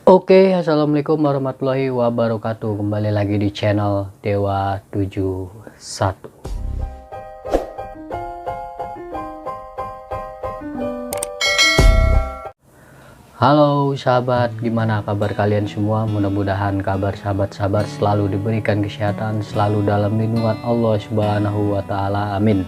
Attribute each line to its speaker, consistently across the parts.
Speaker 1: Oke, assalamualaikum warahmatullahi wabarakatuh. Kembali lagi di channel Dewa 71. Halo sahabat, gimana kabar kalian semua? Mudah-mudahan kabar sahabat-sahabat selalu diberikan kesehatan, selalu dalam lindungan Allah Subhanahu wa Ta'ala. Amin.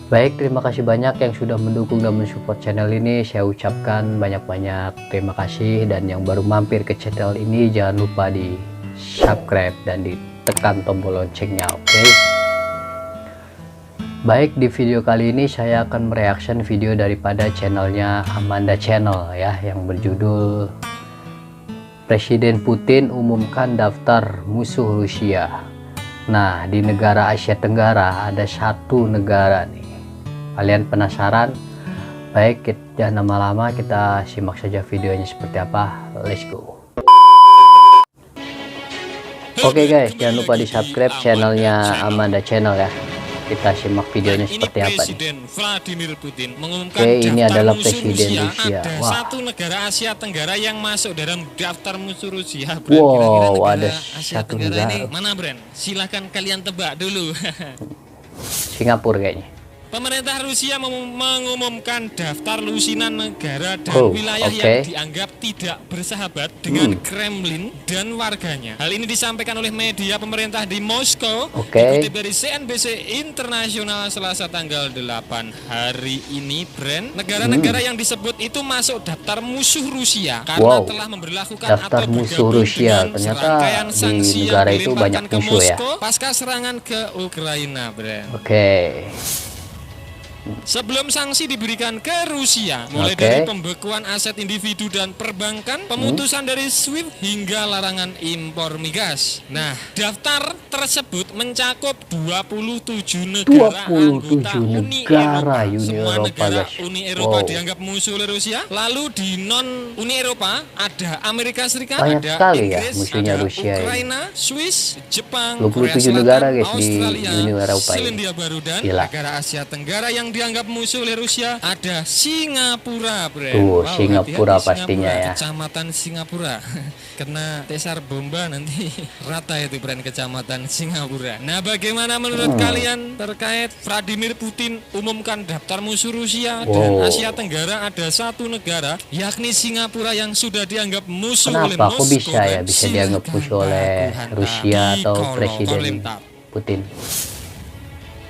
Speaker 1: Baik, terima kasih banyak yang sudah mendukung dan mensupport channel ini. Saya ucapkan banyak-banyak terima kasih, dan yang baru mampir ke channel ini jangan lupa di subscribe dan ditekan tombol loncengnya, oke? Baik, di video kali ini saya akan mereaction video daripada channelnya Amanda Channel ya, yang berjudul Presiden Putin umumkan daftar musuh Rusia. Nah, di negara Asia Tenggara ada satu negara nih. Kalian penasaran? Baik, jangan lama-lama, kita simak saja videonya seperti apa. Let's go. Oke guys, jangan lupa di subscribe channelnya Amanda Channel ya. Kita simak videonya seperti apa nih.
Speaker 2: Presiden Vladimir Putin mengumumkan
Speaker 1: Oke, ini adalah
Speaker 2: musuh
Speaker 1: Presiden Rusia.
Speaker 2: Ada
Speaker 1: Wah.
Speaker 2: satu negara Asia Tenggara yang masuk dalam daftar musuh Rusia.
Speaker 1: Wow,
Speaker 2: Kira-kira
Speaker 1: ada
Speaker 2: Asia
Speaker 1: satu
Speaker 2: Tenggara
Speaker 1: negara.
Speaker 2: ini mana, Bren? Silahkan kalian tebak dulu.
Speaker 1: Singapura kayaknya.
Speaker 2: Pemerintah Rusia mengumumkan daftar lusinan negara dan wilayah yang dianggap tidak bersahabat dengan Kremlin dan warganya. Hal ini disampaikan oleh media pemerintah di Moskow, dikutip dari CNBC Internasional Selasa tanggal 8 hari ini. Brand negara-negara yang disebut itu masuk daftar musuh Rusia karena telah memberlakukan
Speaker 1: daftar
Speaker 2: atau
Speaker 1: musuh Rusia. Ternyata di negara itu banyak musuh ya.
Speaker 2: Pasca serangan ke Ukraina, Brand. Sebelum sanksi diberikan ke Rusia, mulai dari pembekuan aset individu dan perbankan, pemutusan dari SWIFT hingga larangan impor migas. Nah, daftar tersebut mencakup 27 negara anggota Uni Eropa. Semua negara Uni Eropa dianggap musuh oleh Rusia. Lalu di non Uni Eropa ada Amerika Serikat, ada Inggris, ada Ukraina, Swiss, Jepang, Korea Selatan, Australia, Selandia Baru, dan negara Asia Tenggara yang dianggap musuh oleh Rusia ada Singapura, Bro.
Speaker 1: Singapura pastinya ya.
Speaker 2: Kecamatan Singapura. Kena tesar bomba nanti rata itu, brand kecamatan Singapura. Nah, bagaimana menurut kalian terkait Vladimir Putin umumkan daftar musuh Rusia dan Asia Tenggara ada satu negara yakni Singapura yang sudah dianggap musuh oleh Moskow?
Speaker 1: Kok bisa dianggap musuh oleh Rusia atau Presiden Putin?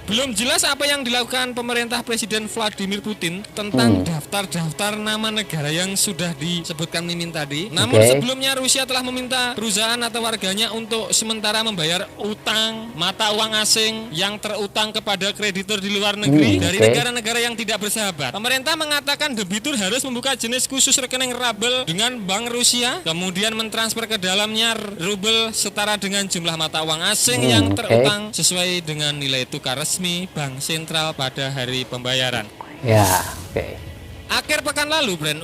Speaker 2: Belum jelas apa yang dilakukan pemerintah Presiden Vladimir Putin tentang daftar-daftar nama negara yang sudah disebutkan Mimin tadi. Namun sebelumnya Rusia telah meminta perusahaan atau warganya untuk sementara membayar utang mata uang asing yang terutang kepada kreditur di luar negeri dari negara-negara yang tidak bersahabat. Pemerintah mengatakan debitur harus membuka jenis khusus rekening rubel dengan Bank Rusia, kemudian mentransfer ke dalamnya rubel setara dengan jumlah mata uang asing yang terutang sesuai dengan nilai tukar resmi Bank Sentral pada hari pembayaran. Akhir pekan lalu, brand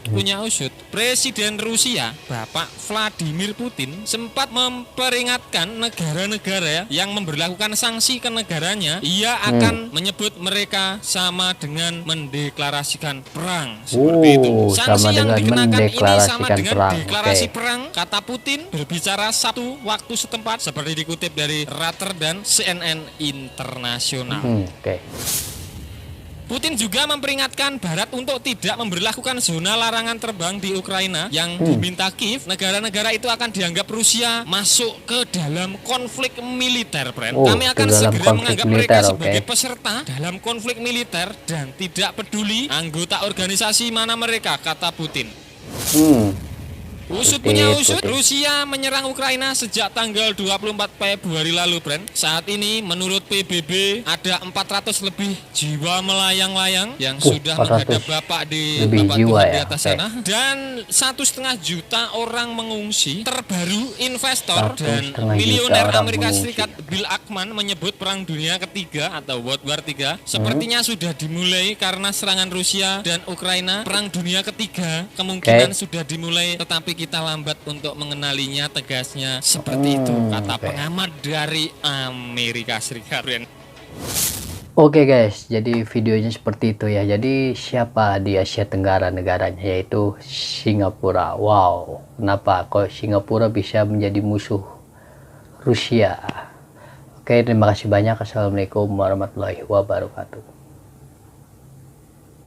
Speaker 2: punya usut, Presiden Rusia Bapak Vladimir Putin sempat memperingatkan negara-negara yang memberlakukan sanksi ke negaranya. Ia akan menyebut mereka sama dengan mendeklarasikan perang. Seperti itu. Sanksi yang dikenakan ini sama dengan deklarasi perang, kata Putin berbicara satu waktu setempat, seperti dikutip dari Reuters dan CNN Internasional. Putin juga memperingatkan Barat untuk tidak memberlakukan zona larangan terbang di Ukraina yang diminta Kiev. Negara-negara itu akan dianggap Rusia masuk ke dalam konflik militer, Brand. Kami akan segera menganggap mereka sebagai peserta dalam konflik militer dan tidak peduli anggota organisasi mana mereka, kata Putin. Usut punya usut, Rusia menyerang Ukraina sejak tanggal 24 Februari lalu, Brand. Saat ini menurut PBB ada 400 lebih jiwa melayang-layang yang sudah menghadap Bapak di atas sana, dan 1,5 juta orang mengungsi. Terbaru investor dan milioner Amerika Serikat Bill Ackman menyebut Perang Dunia Ketiga atau World War III sepertinya sudah dimulai karena serangan Rusia dan Ukraina. Perang Dunia Ketiga kemungkinan sudah dimulai, tetapi kita lambat untuk mengenalinya, tegasnya seperti itu, kata pengamat dari Amerika Serikat.
Speaker 1: Oke guys, jadi videonya seperti itu ya. Jadi siapa di Asia Tenggara negaranya, yaitu Singapura. Wow, kenapa kok Singapura bisa menjadi musuh Rusia? Oke, terima kasih banyak. Assalamualaikum warahmatullahi wabarakatuh.